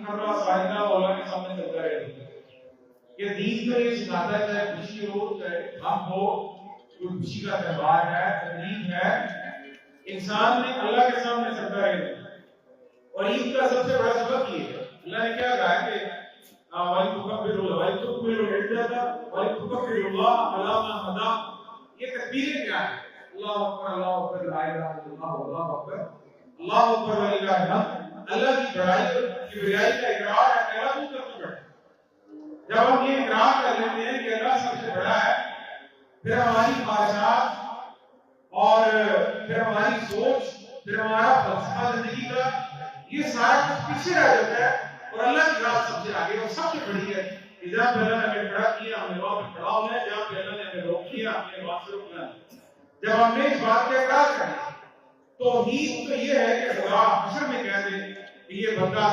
مرہ سائنہ اور اللہ کے سامنے چلتا رہے کہ دین تو یہ سکھاتا ہے چاہے خوشی ہو چاہے غم ہو، کوئی خوشی کا تہوار ہے، تقریب ہے، انسان نے اللہ کے سامنے چلتا رہے. اور عید کا سب سے بڑا سبق یہ ہے، اللہ نے کیا کہا ہے کہ وَلِتُكَبِّرُوا اللَّهَ وَلِتُكْمِلُوا الْعِدَّةَ وَلِتُكَبِّرُوا اللَّهَ عَلَىٰ مَا هَدَاكُمْ. یہ تکبیریں کیا ہے؟ اللہ اکبر، اللہ اکبر، لا الہ الا اللہ، اللہ اکبر، اللہ اکبر وللہ الحمد. اللہ کی بڑائی اور کبریائی کا اقرار ہے کہ اللہ تو سب سے بڑا ہے. جب ہم یہ اقرار کر لیتے ہیں کہ اللہ سب سے بڑا ہے، پھر ہماری خواہشات اور پھر ہماری سوچ، پھر ہمارا فلسفہ زندگی کا یہ سارا کچھ پیچھے رہ جاتا ہے اور اللہ کی ذات سب سے آگے اور سب سے بڑی ہے. جہاں پہ اللہ نے ہمیں کھڑا کیا ہمیں وہاں پہ کھڑا ہونا ہے، جہاں پہ اللہ نے ہمیں روک کیا ہمیں وہاں سے رکنا ہے. جب ہم نے اس بات کا اقرار کرنا، توحید تو یہ ہے کہ خدا حشر میں کہہ دے کہ یہ بندہ